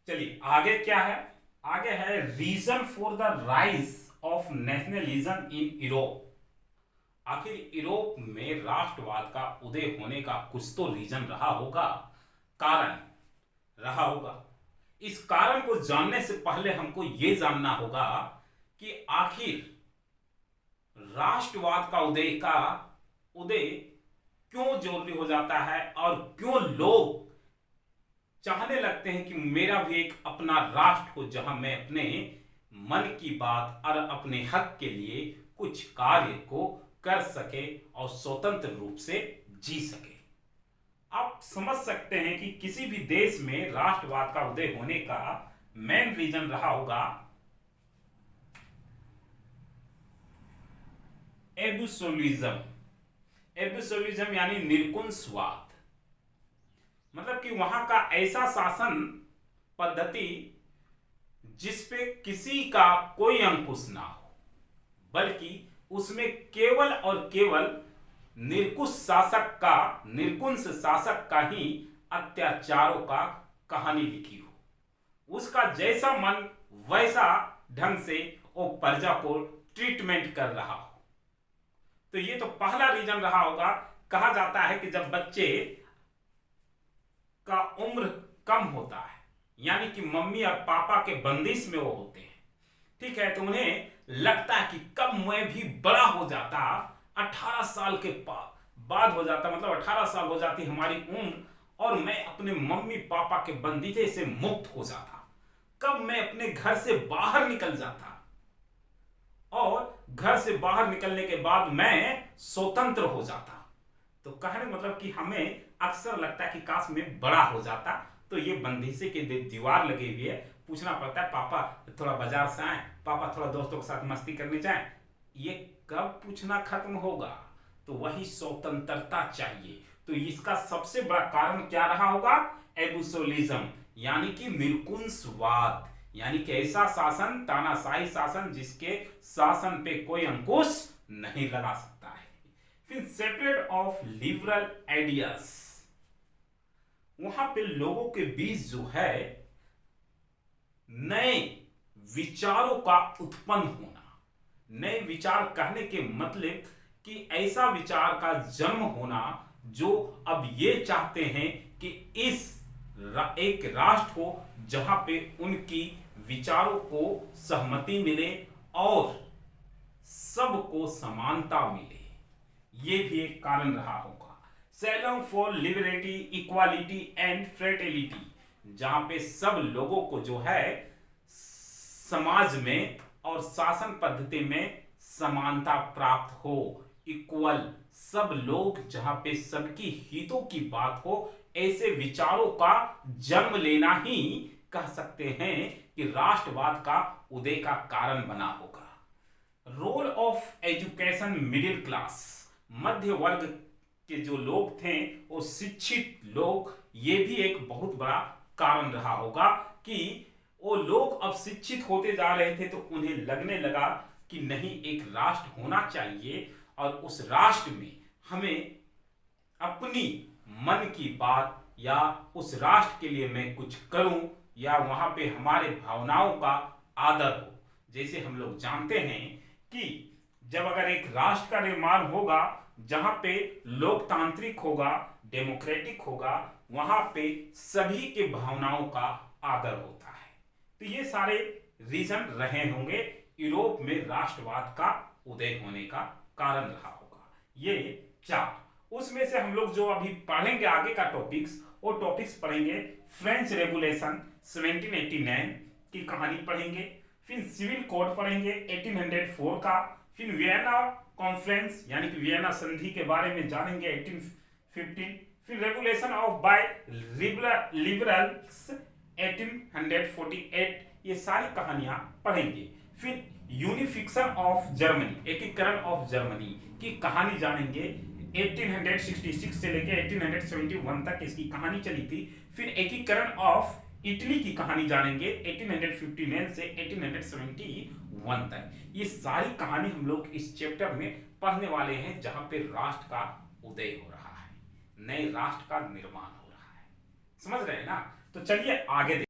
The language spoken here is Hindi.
चलिए आगे क्या है। आगे है reason for the rise of nationalism in Europe. आखिर यूरोप में राष्ट्रवाद का उदय होने का कुछ तो रीजन रहा होगा, कारण रहा होगा। इस कारण को जानने से पहले हमको यह जानना होगा कि आखिर राष्ट्रवाद का उदय क्यों जरूरी हो जाता है और क्यों लोग चाहने लगते हैं कि मेरा भी एक अपना राष्ट्र हो जहां मैं अपने मन की बात और अपने हक के लिए कुछ कार्य को कर सके और स्वतंत्र रूप से जी सके। आप समझ सकते हैं कि किसी भी देश में राष्ट्रवाद का उदय होने का मेन रीजन रहा होगा एब्सोल्यूटिज्म। एब्सोल्यूटिज्म यानी निरंकुशवाद। मतलब कि वहां का ऐसा शासन पद्धति जिसपे किसी का कोई अंकुश ना हो, बल्कि उसमें केवल और केवल निरंकुश शासक का ही अत्याचारों का कहानी लिखी हो। उसका जैसा मन वैसा ढंग से वो प्रजा को ट्रीटमेंट कर रहा हो। तो ये तो पहला रीजन रहा होगा। कहा जाता है कि जब बच्चे का उम्र कम होता है, यानी कि मम्मी और पापा के बंदिश में वो होते हैं, ठीक है, तो उन्हें लगता है कि कब मैं भी बड़ा हो जाता, 18 साल के बाद हो जाता, मतलब 18 साल हो जाती हमारी उम्र और मैं अपने मम्मी पापा के बंदिशे से मुक्त हो जाता, कब मैं अपने घर से बाहर निकल जाता और घर से बाहर निकलने के बाद मैं स्वतंत्र हो जाता। तो कहने मतलब कि हमें अक्सर लगता है कि काश मैं बड़ा हो जाता। तो ये बंदिशे के दीवार लगे हुए है, पूछना पड़ता है पापा थोड़ा बाजार से आए, पापा थोड़ा दोस्तों के साथ मस्ती करने जाए। ये कब पूछना खत्म होगा? तो वही स्वतंत्रता चाहिए। तो इसका सबसे बड़ा कारण क्या रहा होगा? एब्सोल्यूटिज्म यानी कि निरंकुशवाद, यानी कि ऐसा शासन, तानाशाही शासन जिसके शासन पे कोई अंकुश नहीं लगा सकता है। फिर सेपरेट ऑफ लिबरल आइडियाज, वहां पे लोगों के बीच जो है नए विचारों का उत्पन्न होना। नए विचार कहने के मतलब कि ऐसा विचार का जन्म होना जो अब ये चाहते हैं कि एक राष्ट्र हो जहां पे उनकी विचारों को सहमति मिले और सबको समानता मिले। ये भी एक कारण रहा होगा। Salem for liberty, equality and fraternity, जहां पे सब लोगों को जो है समाज में और शासन पद्धति में समानता प्राप्त हो, इक्वल, सब लोग, जहां पे सबकी हितों की बात हो, ऐसे विचारों का जन्म लेना ही कह सकते हैं कि राष्ट्रवाद का उदय का कारण बना होगा। Role of education middle class, मध्य वर्ग के जो लोग थे वो शिक्षित लोग, ये भी एक बहुत बड़ा कारण रहा होगा कि वो लोग अब शिक्षित होते जा रहे थे तो उन्हें लगने लगा कि नहीं, एक राष्ट्र होना चाहिए और उस राष्ट्र में हमें अपनी मन की बात या उस राष्ट्र के लिए मैं कुछ करूं या वहां पे हमारे भावनाओं का आदर हो। जैसे हम लोग जानते हैं कि जब अगर एक राष्ट्र का निर्माण होगा जहां पे लोकतांत्रिक होगा, डेमोक्रेटिक होगा, वहां पे सभी के भावनाओं का आदर होता है। तो ये सारे रीजन रहे होंगे यूरोप में राष्ट्रवाद का उदय होने का कारण रहा होगा। ये चार, उसमें से हम लोग जो अभी पढ़ेंगे आगे का टॉपिक्स, वो टॉपिक्स पढ़ेंगे फ्रेंच रेगुलेशन 1789 की कहानी पढ़ेंगे, फिर सिविल कोड पढ़ेंगे 1804 का, फिर वियना कॉन्फ्रेंस यानी कि वियना संधि के बारे में जानेंगे 1815, फिर रेगुलेशन ऑफ बाय लिबरल्स 1848, ये सारी कहानियां पढ़ेंगे। फिर यूनिफिकेशन ऑफ जर्मनी, एकीकरण ऑफ जर्मनी की कहानी जानेंगे। 1866 से लेकर 1871 तक इसकी कहानी चली थी। फिर एकीकरण ऑफ इटली की कहानी जानेंगे 1859 से 1871 तक। ये सारी कहानी हम लोग इस चैप्टर में पढ़ने वाले हैं जहां पे राष्ट्र का उदय हो रहा है, नए राष्ट्र का निर्माण हो रहा है। समझ रहे हैं ना? तो चलिए आगे